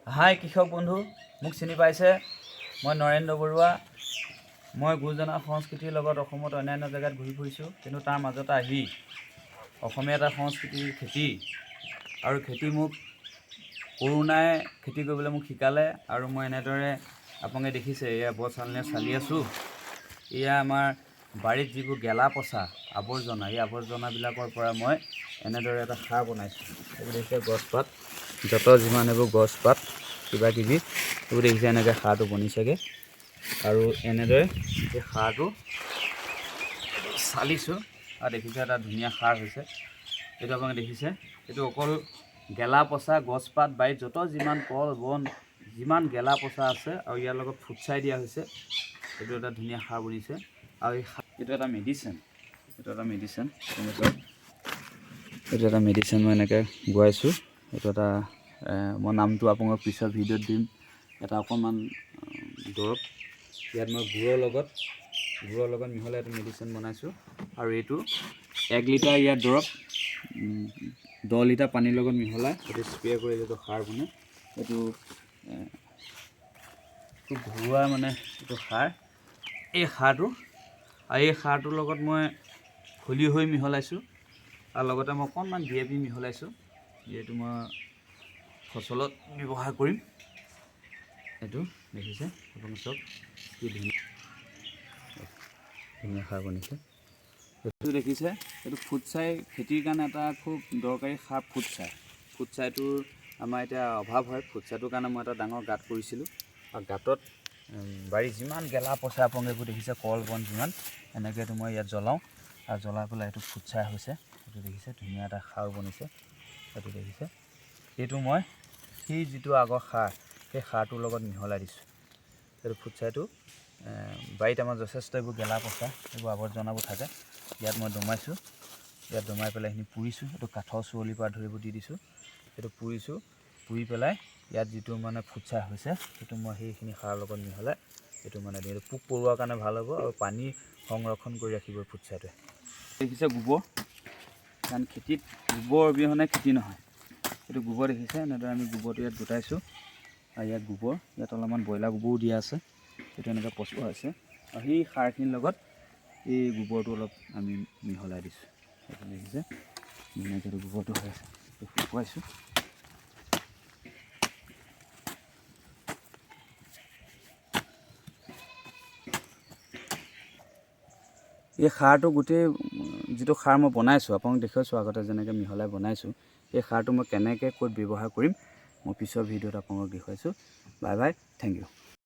হাই কৃষক বন্ধু, মোক চিনি পাইছে? মই নৰেন্দ্ৰ বৰুৱা। মই গুৰুজনা সংস্কৃতিৰ লগত অসমত অন্যান্য জেগাত ঘূৰি ফুৰিছোঁ, কিন্তু তাৰ মাজতে আহি অসমীয়া এটা সংস্কৃতিৰ খেতি আৰু খেতি মোক কৰোণাই খেতি কৰিবলৈ মোক শিকালে। আৰু মই এনেদৰে আপোনালোকে দেখিছে, এয়া বৰ চালনীয়ে চালি আছোঁ। এয়া আমাৰ বাৰীত যিবোৰ গেলা পচা আৱৰ্জনা, এই আৱৰ্জনাবিলাকৰ পৰা মই এনেদৰে এটা সাৰ বনাইছোঁ। এইবোৰ দেখিছে গছপাত, যত যিমান এইবোৰ গছপাত কিবা কিবি এইবোৰ দেখিছে, এনেকৈ সাৰটো বনিছেগৈ। আৰু এনেদৰে এই সাৰটো চালিছোঁ আৰু দেখিছে এটা ধুনীয়া সাৰ হৈছে। এইটো আপোনালোকে দেখিছে, এইটো অকল গেলা পচা গছপাত, বাৰীত যত যিমান কল বন যিমান গেলা পচা আছে আৰু ইয়াৰ লগত ফুটছাই দিয়া হৈছে। এইটো এটা ধুনীয়া সাৰ বনিছে। আৰু এইটো এটা মেডিচিন, এইটো এটা মেডিচিন মই এনেকৈ গোৱাইছোঁ। এইটো এটা মই নামটো আপোনাক পিছত ভিডিঅ'ত দিম। এটা অকণমান দৰৱ, ইয়াত মই গুড়ৰ লগত মিহলাই এইটো মেডিচিন বনাইছোঁ। আৰু এইটো 1 লিটাৰ ইয়াত দৰৱ 10 লিটাৰ পানীৰ লগত মিহলাই এইটো স্প্ৰে কৰি যিটো সাৰ বনে, এইটো খুব ঘৰুৱা এইটো সাৰ। এই সাৰটোৰ লগত মই খলিহৈ মিহলাইছোঁ আৰু লগতে মই অকণমান DAP মিহলাইছোঁ, যিহেতু মই ফচলত ব্যৱহাৰ কৰিম। এইটো দেখিছে আপুনি, চব কি ধুনীয়া সাৰ বনিছে। এইটো দেখিছে, এইটো ফুটছাই খেতিৰ কাৰণে এটা খুব দৰকাৰী সাৰ। ফুটছাইটোৰ আমাৰ এতিয়া অভাৱ হয়। ফুটছাইটোৰ কাৰণে মই এটা ডাঙৰ গাঁত কৰিছিলোঁ, আৰু গাঁতত বাৰীত যিমান গেলা পচা আপোনালোকে এইবোৰ দেখিছে, কল বন যিমান, এনেকৈতো মই ইয়াত জ্বলাওঁ আৰু জ্বলাই পেলাই এইটো ফুটছাই হৈছে। এইটো দেখিছে ধুনীয়া এটা সাৰ বনিছে। এইটো দেখিছে, এইটো মই সেই যিটো আগৰ সাৰ, সেই সাৰটোৰ লগত মিহলাই দিছোঁ। এইটো ফুটছাইটো বাৰীত আমাৰ যথেষ্ট এইবোৰ গেলা পচা এইবোৰ আৱৰ্জনাবোৰ থাকে, ইয়াত মই দমাইছোঁ। ইয়াত দমাই পেলাই এইখিনি পুৰিছোঁ। এইটো কাঠৰ চুৱলিৰ পৰা ধৰিব দি দিছোঁ। এইটো পুৰিছোঁ, পুৰি পেলাই ইয়াত যিটো ফুটছাই হৈছে, সেইটো মই সেইখিনি সাৰৰ লগত মিহলাই এইটো এইটো পোক পৰুৱাৰ কাৰণে ভাল হ'ব আৰু পানী সংৰক্ষণ কৰি ৰাখিব ফুটছাইটোৱে। দেখিছে গোবৰ, কাৰণ খেতিত গোবৰ অবিহনে খেতি নহয়। এইটো গোবৰ দেখিছে, এনেদৰে আমি গোবৰটো ইয়াত গোটাইছোঁ। আৰু ইয়াত গোবৰ, ইয়াত অলপমান ব্ৰইলাৰ গোবৰো দিয়া আছে। এইটো এনেকৈ পচোৱা হৈছে আৰু সেই সাৰখিনিৰ লগত এই গোবৰটো অলপ আমি মিহলাই দিছোঁ। সেইটো দেখিছে ধুনীয়াকৈ গোবৰটো হৈ আছে, শুকুৱাইছোঁ। এই সাৰটো গোটেই যিটো সাৰ মই বনাইছোঁ, আপোনাক দেখুৱাইছোঁ আগতে যেনেকৈ মিহলাই বনাইছোঁ। এই সাৰটো মই কেনেকৈ ক'ত ব্যৱহাৰ কৰিম, মই পিছৰ ভিডিঅ'ত আপোনালোকক দেখুৱাইছোঁ। Bye bye, thank U.